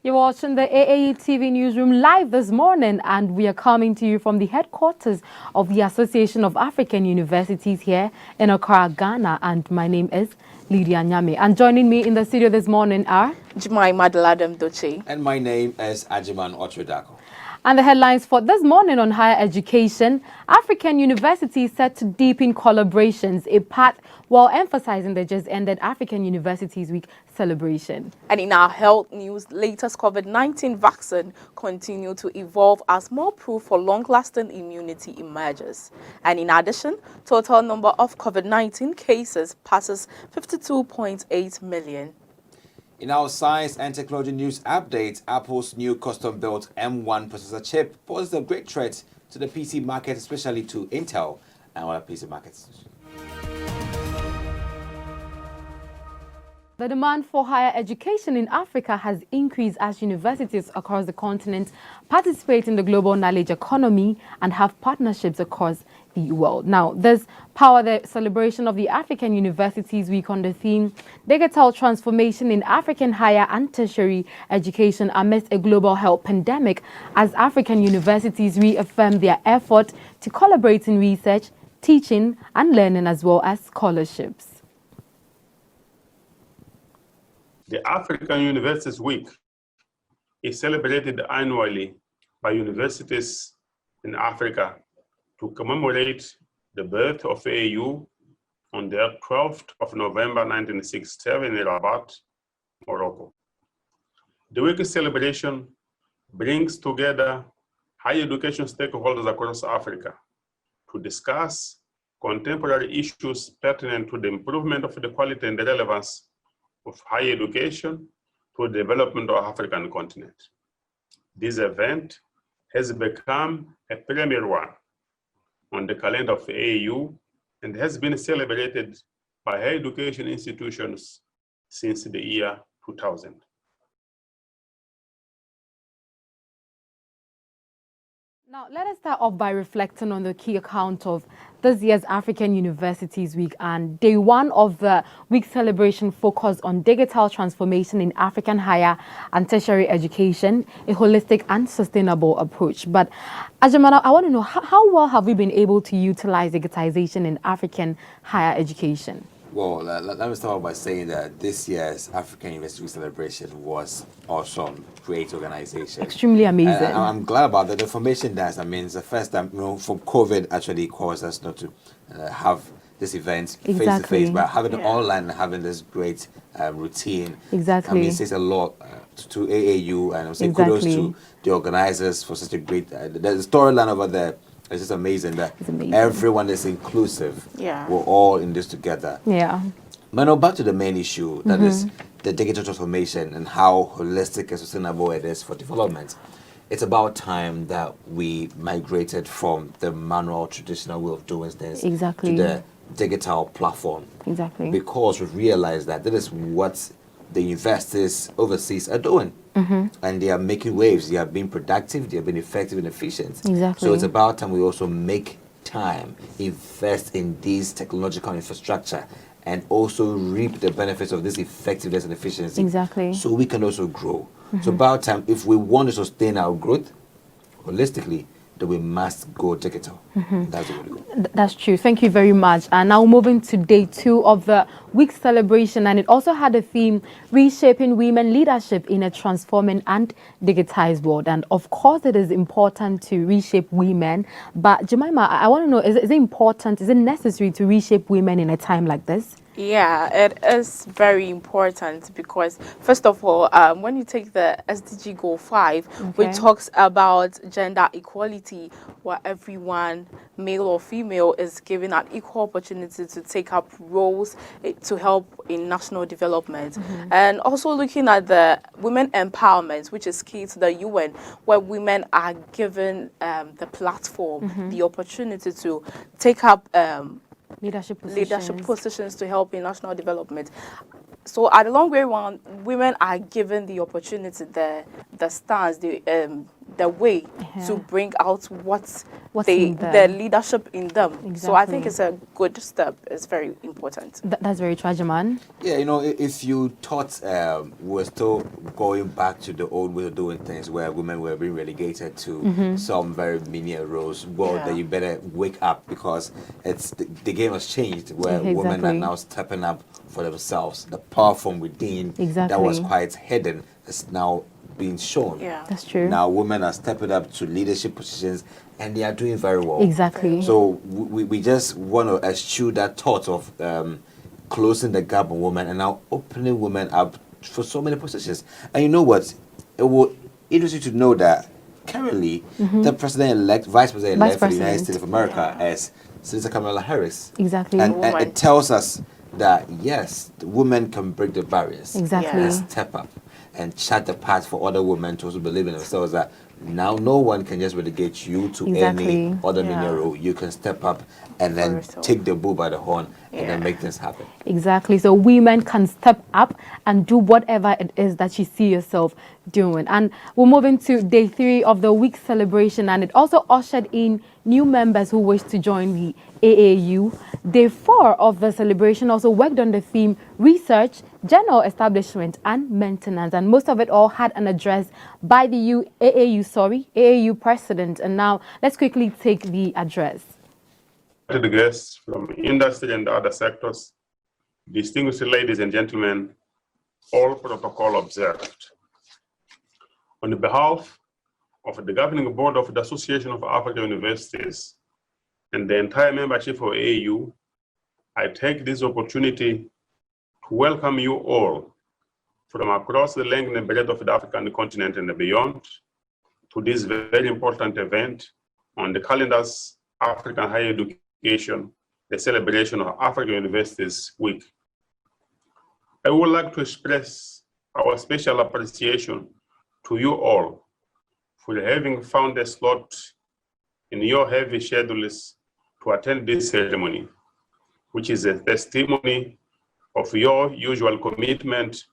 You're watching the AAU TV newsroom live this morning, and we are coming to you from the headquarters of the Association of African Universities here in Accra, Ghana. And my name is Lydia Nyame. And joining me in the studio this morning are Jumai Madaladam Doche. And my name is Ajiman Otrodako. And the headlines for this morning on higher education: African universities set to deepen collaborations, a path while emphasizing the just ended African Universities Week celebration. And in our health news, latest COVID-19 vaccine continue to evolve as more proof for long-lasting immunity emerges. And in addition, total number of COVID-19 cases passes 52.8 million. In our science and technology news update, Apple's new custom-built M1 processor chip poses a great threat to the PC market, especially to Intel and other PC markets. The demand for higher education in Africa has increased as universities across the continent participate in the global knowledge economy and have partnerships across the world. Now, this power the celebration of the African Universities Week on the theme Digital Transformation in African Higher and Tertiary Education amidst a global health pandemic, as African universities reaffirm their effort to collaborate in research, teaching and learning, as well as scholarships. The African Universities Week is celebrated annually by universities in Africa to commemorate the birth of AAU on the 12th of November 1967 in Rabat, Morocco. The week celebration brings together higher education stakeholders across Africa to discuss contemporary issues pertinent to the improvement of the quality and the relevance of higher education to the development of the African continent. This event has become a premier one on the calendar of AAU and has been celebrated by higher education institutions since the year 2000. Now, let us start off by reflecting on the key account of this year's African Universities Week, and day one of the week celebration focused on digital transformation in African higher and tertiary education, a holistic and sustainable approach. But Ajamana, I want to know, how well have we been able to utilize digitization in African higher education? Well, let me start by saying that this year's African University Week celebration was awesome, great organization. Extremely amazing. I'm glad about that. The information that, I mean, it's the first time, from COVID actually caused us not to have this event face-to-face, but having it online and having this great routine. Exactly. I mean, it says a lot to AAU, and I'm saying kudos to the organizers for such a great, there's a storyline over there. It's just amazing that everyone is inclusive. Yeah. We're all in this together. Yeah. But now back to the main issue, that is the digital transformation and how holistic and sustainable it is for development. It's about time that we migrated from the manual, traditional way of doing things to the digital platform. Exactly. Because we've realized that that is what the universities overseas are doing. And they are making waves. They are being productive. They are being effective and efficient. Exactly. So it's about time we also make time, invest in these technological infrastructure, and also reap the benefits of this effectiveness and efficiency. Exactly. So we can also grow. So about time, if we want to sustain our growth holistically, that we must go digital. That's the way to go. That's true. Thank you very much. And now moving to day two of the week celebration, and it also had a theme, reshaping women leadership in a transforming and digitized world. And of course, it is important to reshape women. But Jemima, I want to know, is it important, is it necessary to reshape women in a time like this? Yeah, it is very important because, first of all, when you take the SDG Goal 5, which talks about gender equality, where everyone, male or female, is given an equal opportunity to take up roles to help in national development. And also looking at the women empowerment, which is key to the UN, where women are given the platform, the opportunity to take up leadership positions to help in national development. So at the long way around, women are given the opportunity, the stance, the the way to bring out what's in the them. leadership in them. So I think it's a good step. It's very important. That's very Trajaman. Yeah, you know, if you thought we're still going back to the old way of doing things where women were being relegated to some very menial roles, well, then you better wake up, because it's the game has changed where women are now stepping up for themselves. The power from within that was quite hidden is now being shown. Yeah, that's true. Now women are stepping up to leadership positions and they are doing very well. Exactly. So we just want to eschew that thought of closing the gap on women and now opening women up for so many positions. And you know what? It will interest you to know that currently the vice president-elect for the United States of America is Senator Kamala Harris. Exactly. And it tells us that yes, the women can break the barriers. Exactly. And step up and chart the path for other women to also believe in themselves, that now no one can just relegate you to any other menial role. You can step up and then take the bull by the horn and then make things happen. Exactly. So women can step up and do whatever it is that you see yourself doing. And we're moving to day 3 of the week celebration, and it also ushered in new members who wish to join the AAU. Day 4 of the celebration also worked on the theme research, general establishment and maintenance, and most of it all had an address by the AAU president. And now let's quickly take the address. To the guests from industry and other sectors, distinguished ladies and gentlemen, all protocol observed. On behalf of the governing board of the Association of African Universities and the entire membership of AAU, I take this opportunity to welcome you all from across the length and breadth of the African continent and beyond to this very important event on the calendar's African Higher Education, the celebration of African Universities Week. I would like to express our special appreciation to you all for having found a slot in your heavy schedules to attend this ceremony, which is a testimony of your usual commitment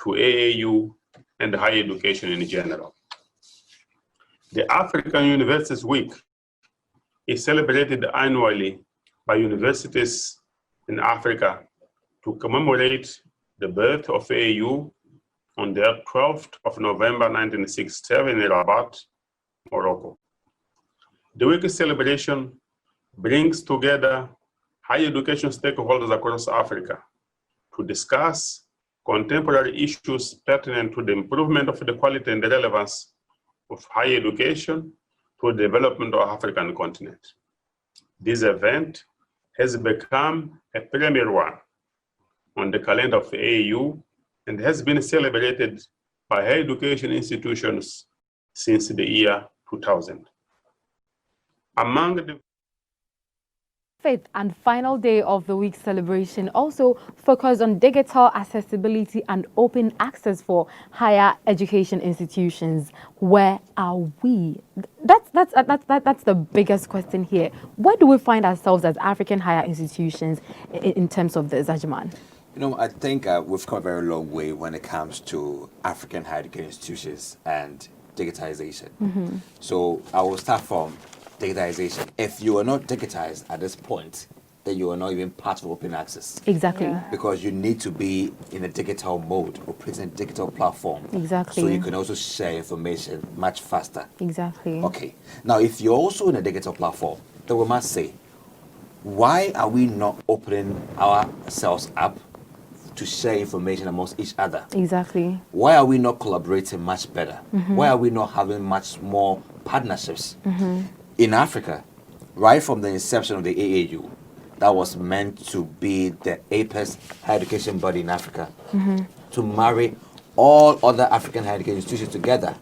to AAU and higher education in general. The African Universities Week is celebrated annually by universities in Africa to commemorate the birth of AAU on the 12th of November 1967 in Rabat, Morocco. The week celebration brings together higher education stakeholders across Africa to discuss contemporary issues pertinent to the improvement of the quality and the relevance of higher education to the development of the African continent. This event has become a premier one on the calendar of AAU and has been celebrated by higher education institutions since the year 2000. Among the Fifth and final day of the week celebration also focused on digital accessibility and open access for higher education institutions. Where are we? That's the biggest question here. Where do we find ourselves as African higher institutions in terms of this, Ajiman? You know, I think we've come a very long way when it comes to African higher education institutions and digitization. So I will start from digitization. If you are not digitized at this point, then you are not even part of open access. Exactly. Yeah. Because you need to be in a digital mode, operating a digital platform. Exactly. So you can also share information much faster. Exactly. Okay. Now, if you're also in a digital platform, then we must say, why are we not opening ourselves up to share information amongst each other? Exactly. Why are we not collaborating much better? Why are we not having much more partnerships? In Africa, right from the inception of the AAU, that was meant to be the apex higher education body in Africa, to marry all other African higher education institutions together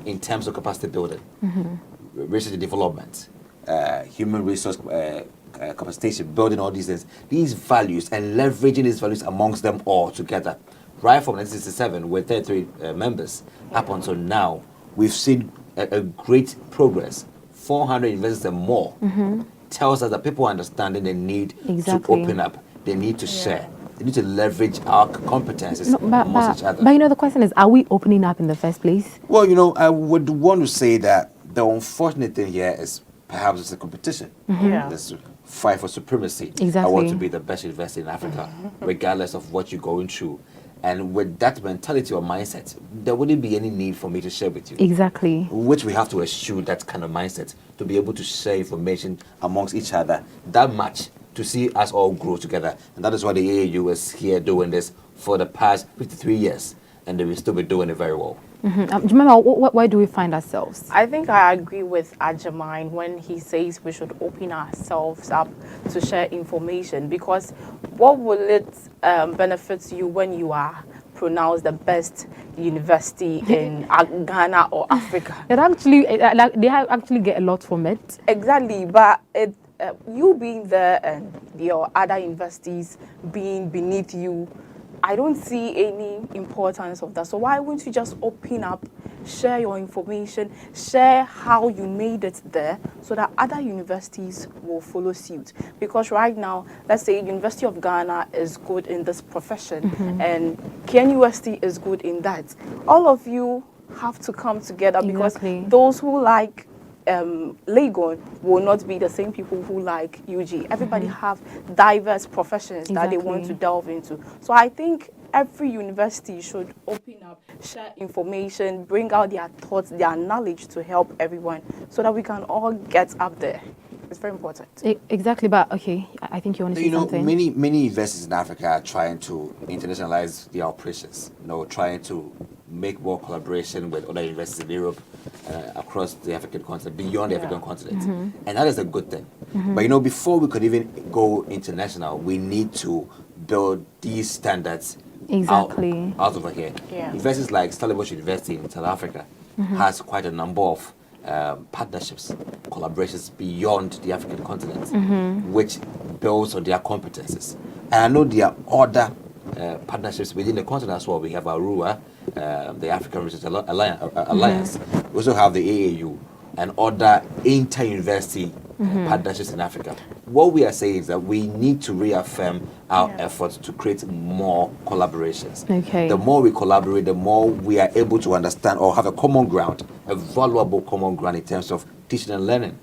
in terms of capacity building, research and development, human resource capacitation, building all these things, these values, and leveraging these values amongst them all together. Right from 1967, with 33 members, up until now, we've seen a great progress. 400 universities and more tells us that people are understanding the need to open up, they need to share, We need to leverage our competences No, amongst each other. but you know, the question is, are we opening up in the first place? Well, you know, I would want to say that the unfortunate thing here is perhaps it's a competition. Yeah. This fight for supremacy. I Exactly. want to be the best university in Africa, regardless of what you're going through. And with that mentality or mindset, there wouldn't be any need for me to share with you. Exactly. Which we have to eschew that kind of mindset to be able to share information amongst each other that much to see us all grow together. And that is why the AAU is here doing this for the past 53 years. And they will still be doing it very well. Do you remember where do we find ourselves? I think I agree with Ajamine when he says we should open ourselves up to share information, because what will it benefit you when you are pronounced the best university in Ghana or Africa? It actually, they actually get a lot from it. Exactly, but you being there and your other universities being beneath you, I don't see any importance of that. So why wouldn't you just open up, share your information, share how you made it there, so that other universities will follow suit? Because right now, let's say University of Ghana is good in this profession and KNUST is good in that. All of you have to come together, because Exactly. those who like Legon will not be the same people who like UG. Everybody have diverse professions that they want to Exactly. delve into. So I think every university should open up, share information, bring out their thoughts, their knowledge to help everyone, so that we can all get up there. It's very important. Exactly, but okay, I think you want to say You know, something. many universities in Africa are trying to internationalize their operations. You know, trying to make more collaboration with other universities in Europe, across the African continent, beyond the African continent, and that is a good thing. But you know, before we could even go international, we need to build these standards Exactly. out over here. Yeah. Universities like Stellenbosch University in South Africa has quite a number of partnerships, collaborations beyond the African continent, which builds on their competences. And I know there are other partnerships within the continent as well. We have ARUA, the African Research Alliance. We also have the AAU and other inter-university partnerships in Africa. What we are saying is that we need to reaffirm our efforts to create more collaborations. Okay. The more we collaborate, the more we are able to understand or have a common ground, a valuable common ground in terms of teaching and learning.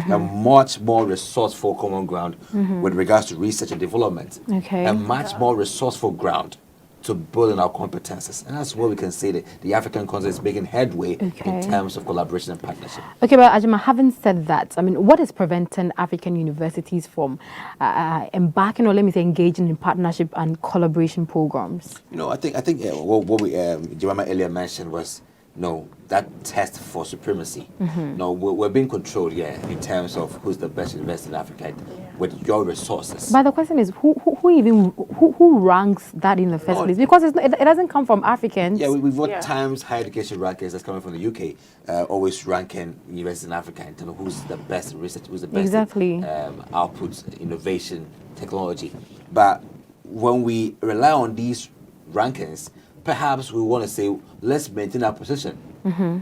A much more resourceful common ground with regards to research and development. Okay. A much more resourceful ground to building our competences. And that's where we can say that the African continent is making headway in terms of collaboration and partnership. Okay, but Ajima, having said that, I mean, what is preventing African universities from embarking, or let me say, engaging in partnership and collaboration programs? You know, I think what we Jemima earlier mentioned was, no, that test for supremacy. No, we're being controlled here in terms of who's the best university in Africa with your resources. But the question is, who ranks that in the first place? Because it doesn't come from Africans. Yeah, we've got Times Higher Education rankings that's coming from the UK, always ranking universities in Africa in terms of who's the best research, who's the best Exactly. Output, innovation, technology. But when we rely on these rankings, perhaps we want to say, let's maintain our position.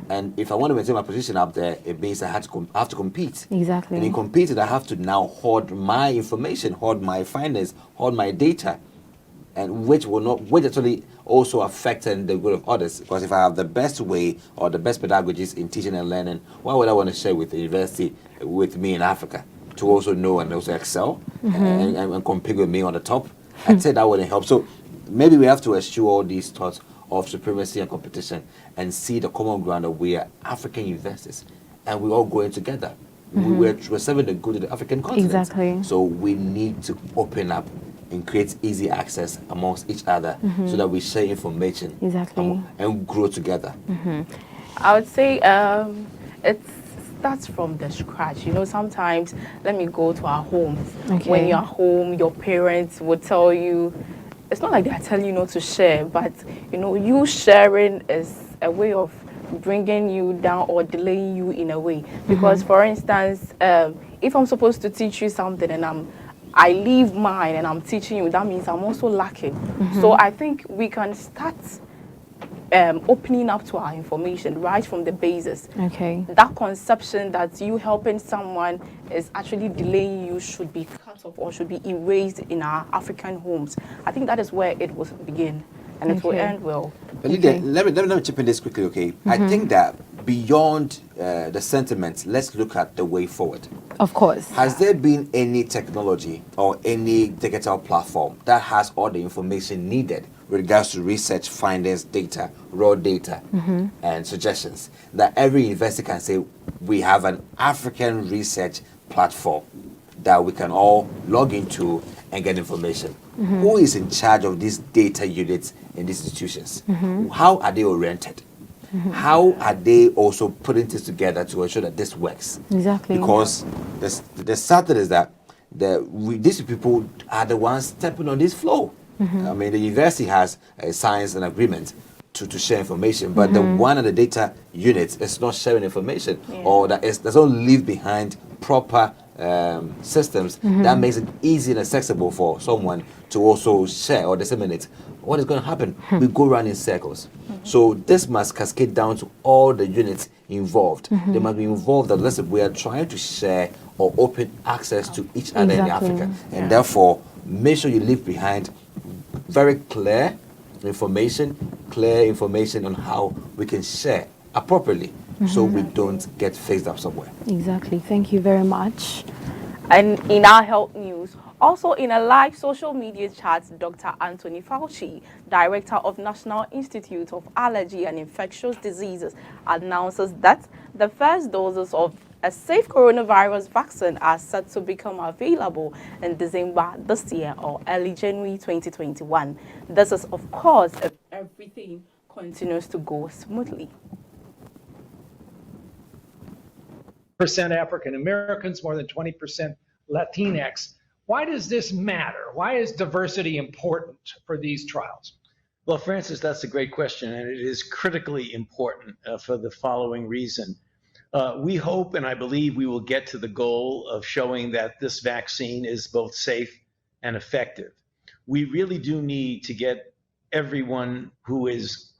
And if I want to maintain my position up there, it means I have to compete. Exactly. And in competing, I have to now hoard my information, hoard my findings, hoard my data, and which actually also affecting the good of others. Because if I have the best way or the best pedagogies in teaching and learning, why would I want to share with the university with me in Africa to also know and also excel and compete with me on the top? I'd say that wouldn't help. So maybe we have to eschew all these thoughts of supremacy and competition and see the common ground that we are African universities and we're all going together. We're serving the good of the African continent. Exactly. So we need to open up and create easy access amongst each other so that we share information Exactly. and grow together. I would say it starts from the scratch. You know, sometimes, let me go to our homes. Okay. When you're home, your parents would tell you, it's not like they're telling you not to share, but you know, you sharing is a way of bringing you down or delaying you in a way. Because for instance, if I'm supposed to teach you something and I leave mine and I'm teaching you, that means I'm also lacking. So I think we can start opening up to our information right from the basis. Okay. That conception that you helping someone is actually delaying you should be cut off or should be erased in our African homes. I think that is where it will begin, and it will end well. But Lydia, let me chip in this quickly, okay? I think that beyond the sentiments, let's look at the way forward. Of course. Has there been any technology or any digital platform that has all the information needed with regards to research findings, data, raw data, and suggestions, that every university can say, we have an African research platform that we can all log into and get information? Who is in charge of these data units in these institutions? How are they oriented? How are they also putting this together to ensure that this works? Exactly. Because the sad thing is that these people are the ones stepping on this flow. I mean, the university has signed an agreement to share information, but the one of the data units is not sharing information, or doesn't leave behind proper systems that makes it easy and accessible for someone to also share or disseminate. What is going to happen? We go around in circles. So this must cascade down to all the units involved. They must be involved that, listen, we are trying to share or open access to each other in Africa, and therefore make sure you leave behind very clear information on how we can share appropriately, so we don't get phased up somewhere. Exactly. Thank you very much. And in our health news, also in a live social media chat, Dr. Anthony Fauci, Director of National Institute of Allergy and Infectious Diseases, announces that the first doses of a safe coronavirus vaccine are set to become available in December this year or early January 2021. This is, of course, if everything continues to go smoothly. Percent African Americans, more than 20% Latinx. Why does this matter? Why is diversity important for these trials? Well, Francis, that's a great question, and it is critically important for the following reason. We hope and I believe we will get to the goal of showing that this vaccine is both safe and effective. We really do need to get everyone who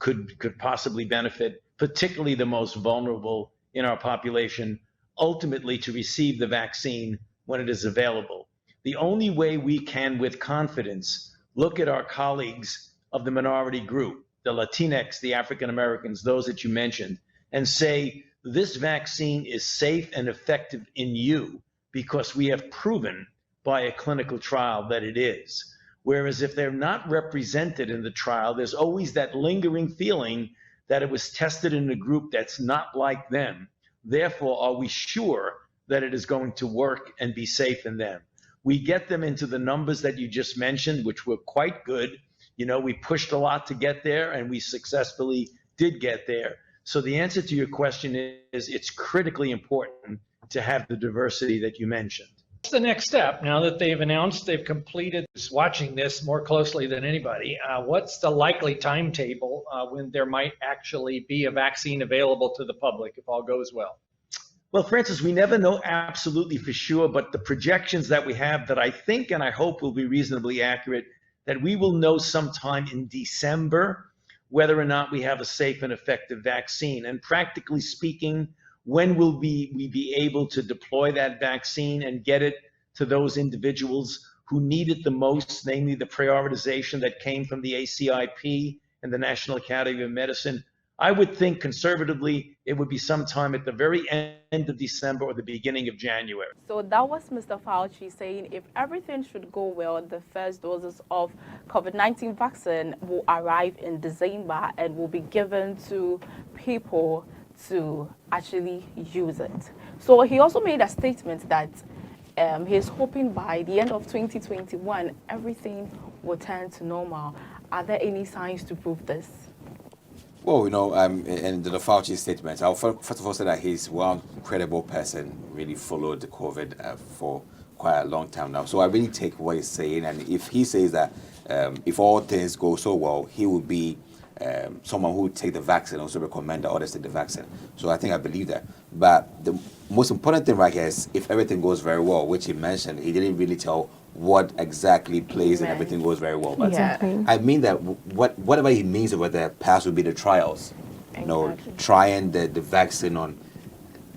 could possibly benefit, particularly the most vulnerable in our population, ultimately to receive the vaccine when it is available. The only way we can, with confidence, look at our colleagues of the minority group, the Latinx, the African Americans, those that you mentioned, and say, this vaccine is safe and effective in you because we have proven by a clinical trial that it is. Whereas if they're not represented in the trial, there's always that lingering feeling that it was tested in a group that's not like them. Therefore, are we sure that it is going to work and be safe in them? We get them into the numbers that you just mentioned, which were quite good. You know, we pushed a lot to get there, and we successfully did get there. So the answer to your question is it's critically important to have the diversity that you mentioned. What's the next step now that they've announced they've completed watching this more closely than anybody? What's the likely timetable when there might actually be a vaccine available to the public if all goes well? Well, Francis, we never know absolutely for sure, but the projections that we have that I think and I hope will be reasonably accurate, that we will know sometime in December whether or not we have a safe and effective vaccine. And practically speaking, when will we be able to deploy that vaccine and get it to those individuals who need it the most, namely the prioritization that came from the ACIP and the National Academy of Medicine? I would think conservatively it would be sometime at the very end of December or the beginning of January. So that was Mr. Fauci saying if everything should go well, the first doses of COVID-19 vaccine will arrive in December and will be given to people to actually use it. So he also made a statement that he's hoping by the end of 2021, everything will turn to normal. Are there any signs to prove this? Well, you know, in the Fauci statement, I'll first of all say that he's one credible person, really followed the COVID for quite a long time now. So I really take what he's saying, and if he says that if all things go so well, he will be someone who would take the vaccine, also recommend that others take the vaccine. So I think I believe that. But the most important thing right here is if everything goes very well, which he mentioned, he didn't really tell what exactly plays and everything goes very well. But Yeah. I mean that whatever he means over there, perhaps will be the trials. You know, Exactly. trying the vaccine on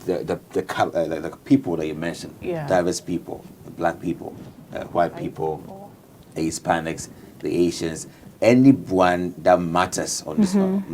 the people that you mentioned, Yeah. diverse people, black people, white people, the Hispanics, the Asians, anyone that matters on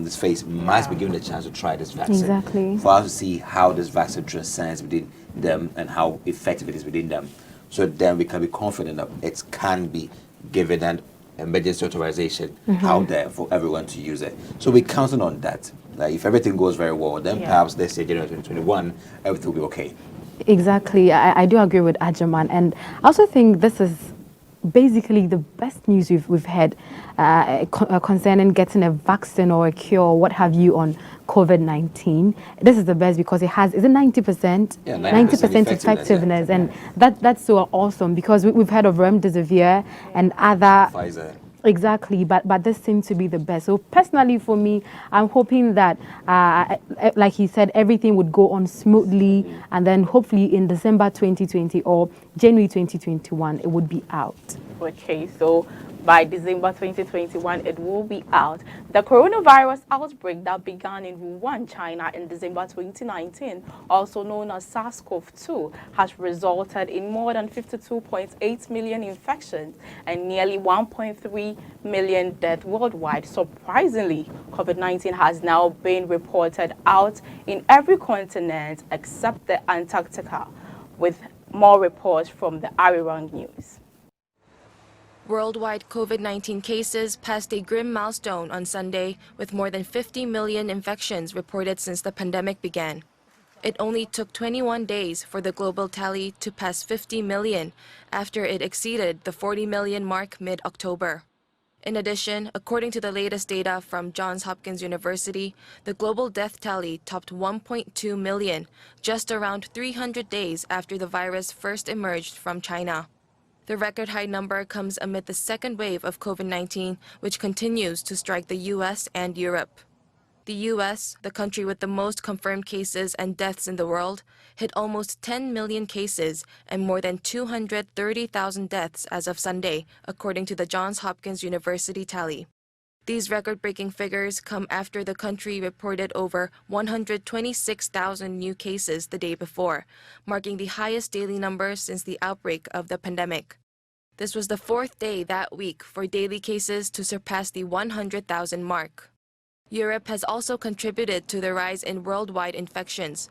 this face must be given a chance to try this vaccine. Exactly. For us to see how this vaccine transcends within them and how effective it is within them. So then we can be confident that it can be given an emergency authorization out there for everyone to use it. So we're counting on that. Like if everything goes very well, then perhaps let's say January 2021, everything will be okay. Exactly. I do agree with Ajaman. And I also think this is basically the best news we've had concerning getting a vaccine or a cure or what have you on COVID-19. This is the best because it has, is it 90%? Yeah, 90% effectiveness. And that's so awesome because we've heard of remdesivir and other... Pfizer. Exactly, but this seems to be the best. So personally for me, I'm hoping that, like he said, everything would go on smoothly and then hopefully in December 2020 or January 2021, it would be out. Okay, so by December 2021, it will be out. The coronavirus outbreak that began in Wuhan, China in December 2019, also known as SARS-CoV-2, has resulted in more than 52.8 million infections and nearly 1.3 million deaths worldwide. Surprisingly, COVID-19 has now been reported out in every continent except the Antarctica, with more reports from the Arirang News. Worldwide COVID-19 cases passed a grim milestone on Sunday, with more than 50 million infections reported since the pandemic began. It only took 21 days for the global tally to pass 50 million after it exceeded the 40 million mark mid-October. In addition, according to the latest data from Johns Hopkins University, the global death tally topped 1.2 million, just around 300 days after the virus first emerged from China. The record high number comes amid the second wave of COVID-19, which continues to strike the U.S. and Europe. The U.S., the country with the most confirmed cases and deaths in the world, hit almost 10 million cases and more than 230,000 deaths as of Sunday, according to the Johns Hopkins University tally. These record-breaking figures come after the country reported over 126,000 new cases the day before, marking the highest daily number since the outbreak of the pandemic. This was the fourth day that week for daily cases to surpass the 100,000 mark. Europe has also contributed to the rise in worldwide infections.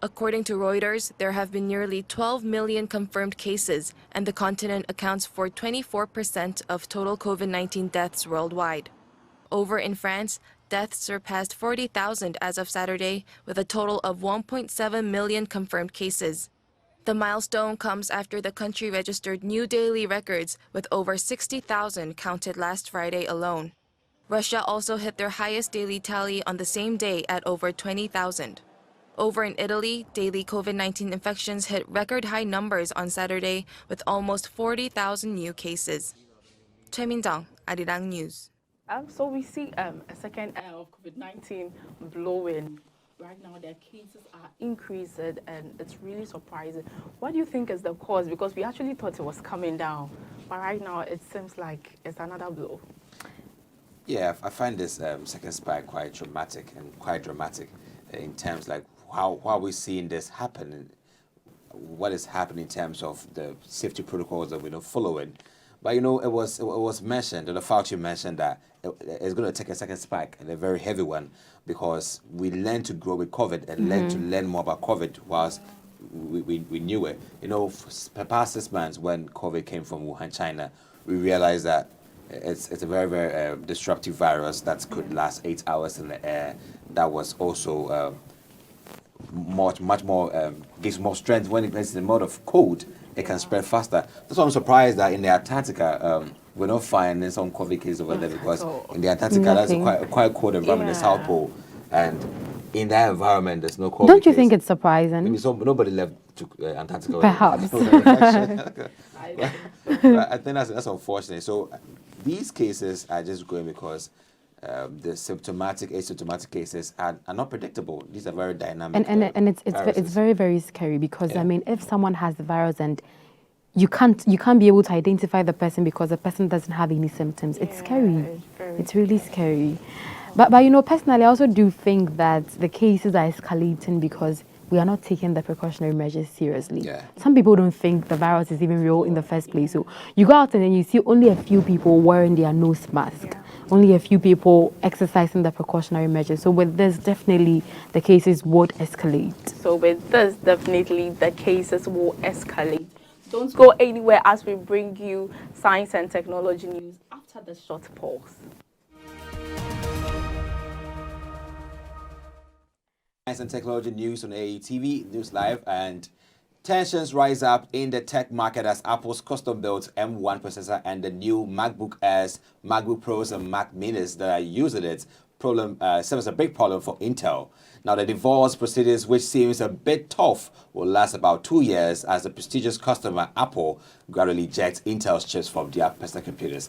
According to Reuters, there have been nearly 12 million confirmed cases, and the continent accounts for 24% of total COVID-19 deaths worldwide. Over in France, deaths surpassed 40,000 as of Saturday, with a total of 1.7 million confirmed cases. The milestone comes after the country registered new daily records, with over 60,000 counted last Friday alone. Russia also hit their highest daily tally on the same day at over 20,000. Over in Italy, daily COVID-19 infections hit record high numbers on Saturday, with almost 40,000 new cases. Choi Min-jung, Arirang News. So we see a second air of COVID-19 blowing. Right now, their cases are increasing, and it's really surprising. What do you think is the cause? Because we actually thought it was coming down, but right now it seems like it's another blow. Yeah, I find this second spike quite dramatic in terms like how we're seeing this happen, what is happening in terms of the safety protocols that we're not following. But it was mentioned, and the Fauci mentioned that it's going to take a second spike, and a very heavy one, because we learned to grow with COVID and learn more about COVID whilst we knew it. Past 6 months when COVID came from Wuhan, China, we realized that it's a very, very disruptive virus that could last 8 hours in the air. That was also much more, gives more strength when it is in the mode of cold. It can spread faster. That's why I'm surprised that in the Antarctica, we're not finding some COVID cases over there, because in the Antarctica, that's a quite cold environment, the South Pole. And in that environment, there's no COVID Don't you think it's surprising? Maybe nobody left to Antarctica. Perhaps. I think that's unfortunate. So these cases are just growing because the symptomatic, asymptomatic cases are not predictable. These are very dynamic. And it's very, very scary because, I mean, if someone has the virus and you can't be able to identify the person because the person doesn't have any symptoms. It's scary. It's really scary. But personally, I also do think that the cases are escalating because we are not taking the precautionary measures seriously. Yeah. Some people don't think the virus is even real in the first place. So you go out and then you see only a few people wearing their nose mask, only a few people exercising the precautionary measures. So with this, definitely the cases would escalate. So with this, definitely the cases will escalate. Don't go anywhere as we bring you science and technology news after the short pause. Science and technology news on AAU TV News Live, and tensions rise up in the tech market as Apple's custom-built M1 processor and the new MacBook Airs, MacBook Pros, and Mac Minis that are using it serve as a big problem for Intel. Now, the divorce proceedings, which seems a bit tough, will last about 2 years as the prestigious customer Apple gradually ejects Intel's chips from their personal computers.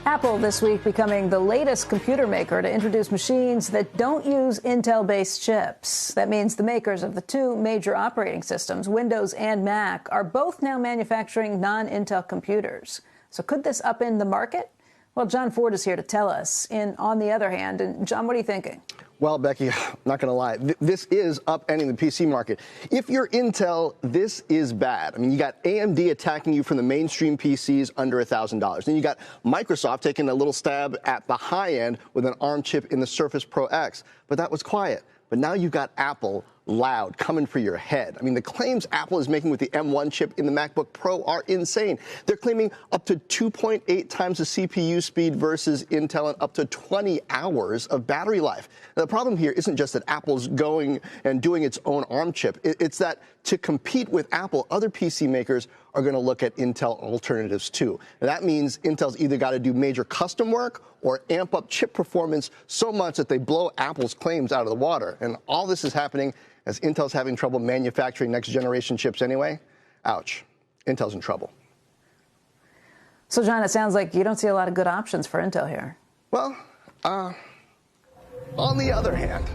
Apple this week becoming the latest computer maker to introduce machines that don't use Intel-based chips. That means the makers of the two major operating systems, Windows and Mac, are both now manufacturing non-Intel computers. So could this upend the market? Well, John Ford is here to tell us. On the other hand, and John, what are you thinking? Well, Becky, not going to lie, this is upending the PC market. If you're Intel, this is bad. I mean, you got AMD attacking you from the mainstream PCs under $1,000. Then you got Microsoft taking a little stab at the high end with an ARM chip in the Surface Pro X. But that was quiet. But now you've got Apple loud, coming for your head. I mean, the claims Apple is making with the M1 chip in the MacBook Pro are insane. They're claiming up to 2.8 times the CPU speed versus Intel and up to 20 hours of battery life. Now, the problem here isn't just that Apple's going and doing its own ARM chip. It's that to compete with Apple, other PC makers are going to look at Intel alternatives too. And that means Intel's either got to do major custom work or amp up chip performance so much that they blow Apple's claims out of the water. And all this is happening as Intel's having trouble manufacturing next-generation chips anyway. Ouch. Intel's in trouble. So, John, it sounds like you don't see a lot of good options for Intel here. Well, on the other hand,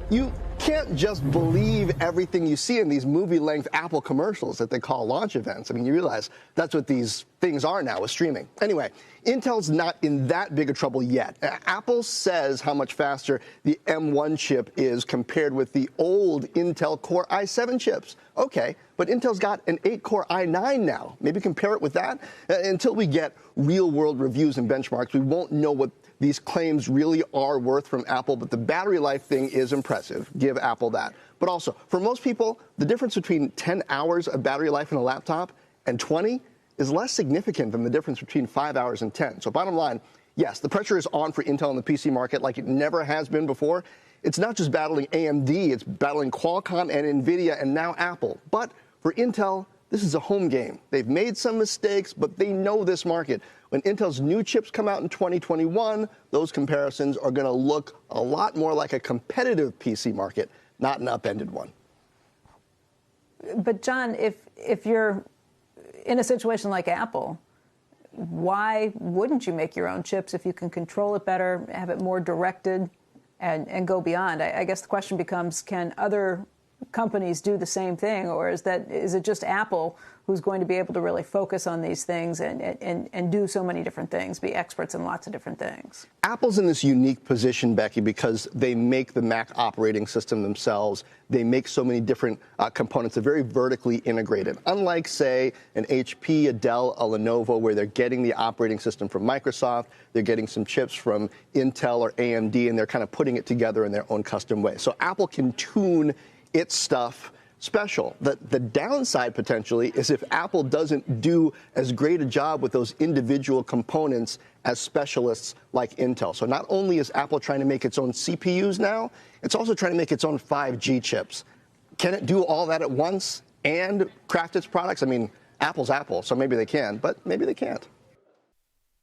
you can't just believe everything you see in these movie-length Apple commercials that they call launch events. I mean, you realize that's what these things are now with streaming. Anyway, Intel's not in that big of trouble yet. Apple says how much faster the M1 chip is compared with the old Intel Core i7 chips. Okay, but Intel's got an 8-core i9 now. Maybe compare it with that. Until we get real-world reviews and benchmarks, we won't know what these claims really are worth from Apple, but the battery life thing is impressive. Give Apple that. But also, for most people, the difference between 10 hours of battery life in a laptop and 20 is less significant than the difference between 5 hours and 10. So bottom line, yes, the pressure is on for Intel in the PC market like it never has been before. It's not just battling AMD, it's battling Qualcomm and NVIDIA and now Apple. But for Intel, this is a home game. They've made some mistakes, but they know this market. When Intel's new chips come out in 2021, those comparisons are going to look a lot more like a competitive PC market, not an upended one. But, John, if you're in a situation like Apple, why wouldn't you make your own chips if you can control it better, have it more directed, and go beyond? I guess the question becomes, can other companies do the same thing, or is it just Apple who's going to be able to really focus on these things and do so many different things, be experts in lots of different things? Apple's in this unique position, Becky, because they make the Mac operating system themselves. They make so many different components. They're very vertically integrated. Unlike, say, an HP, a Dell, a Lenovo, where they're getting the operating system from Microsoft, they're getting some chips from Intel or AMD, and they're kind of putting it together in their own custom way. So Apple can tune its stuff special. The downside potentially is if Apple doesn't do as great a job with those individual components as specialists like Intel. So not only is Apple trying to make its own CPUs now, it's also trying to make its own 5G chips. Can it do all that at once and craft its products? I mean, Apple's Apple, so maybe they can, but maybe they can't.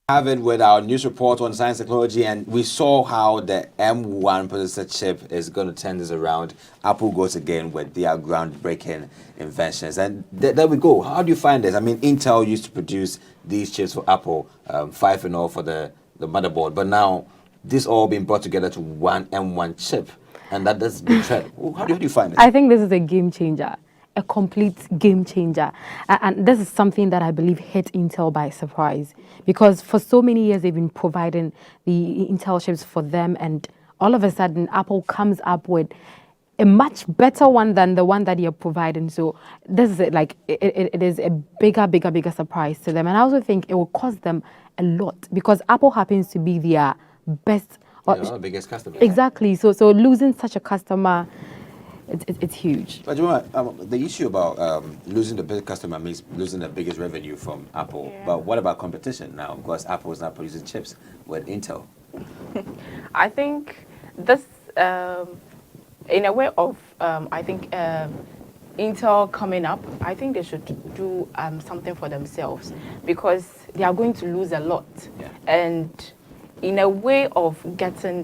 Have it with our news report on science technology, and we saw how the M1 processor chip is going to turn this around. Apple goes again with their groundbreaking inventions, and there we go. How do you find this? I mean, Intel used to produce these chips for Apple, 5 and all for the motherboard, but now this all being brought together to one M1 chip. And that does the trend. How do you find it? I think this is a game changer, a complete game changer. And this is something that I believe hit Intel by surprise, because for so many years they've been providing the Intel chips for them, and all of a sudden Apple comes up with a much better one than the one that you're providing. So this is it is a bigger surprise to them. And I also think it will cost them a lot, because Apple happens to be their best biggest customer. Exactly. So losing such a customer, it's huge. But you know, the issue about losing the biggest customer means losing the biggest revenue from Apple. Yeah. But what about competition now? Because Apple is not producing chips with Intel. I think this, in a way of, Intel coming up, I think they should do something for themselves, because they are going to lose a lot. Yeah. And in a way of getting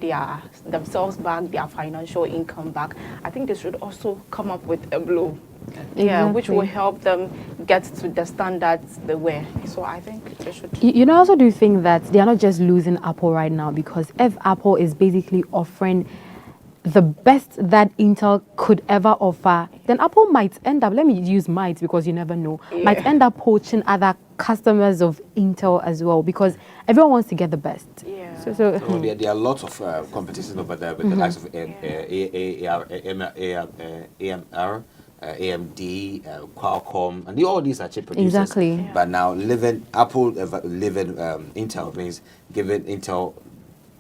themselves back, their financial income back, I think they should also come up with a blow. Yeah, which will help them get to the standards they were. So I think they should. You know, I also do think that they are not just losing Apple right now, because if Apple is basically offering the best that Intel could ever offer, then Apple might end up, let me use might because you never know, might end up poaching other customers of Intel as well, because everyone wants to get the best. Yeah. So there are lots of competition over there with the likes of AMR, AMD, Qualcomm, and all these are chip producers. Exactly. Yeah. But now Apple living Intel means giving Intel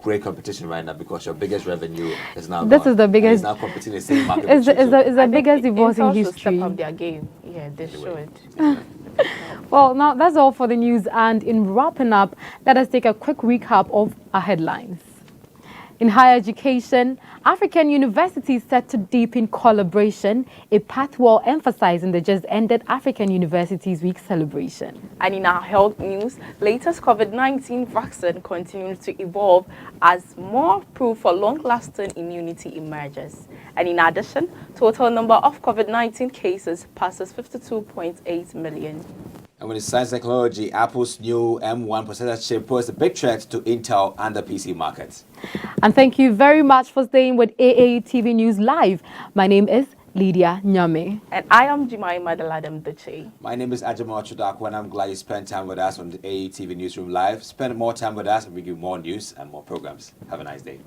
great competition right now, because your biggest revenue is now This gone, is the biggest. and it's now competing in the same market. It's the I think biggest divorce in Intel should history. step up their game. Yeah, they should. Well, now that's all for the news. And in wrapping up, let us take a quick recap of our headlines. In higher education, African universities set to deepen collaboration, a path well emphasized in the just ended African Universities Week celebration. And in our health news, latest COVID-19 vaccine continues to evolve as more proof for long-lasting immunity emerges. And in addition, total number of COVID-19 cases passes 52.8 million. And with science technology, Apple's new M1 processor chip poses a big threat to Intel and the PC market. And thank you very much for staying with AAU TV News Live. My name is Lydia Nyame. And I am Jemima Daladam Duche. My name is Ajamal Chudakwa, and I'm glad you spent time with us on the AAU TV Newsroom Live. Spend more time with us and we give you more news and more programs. Have a nice day.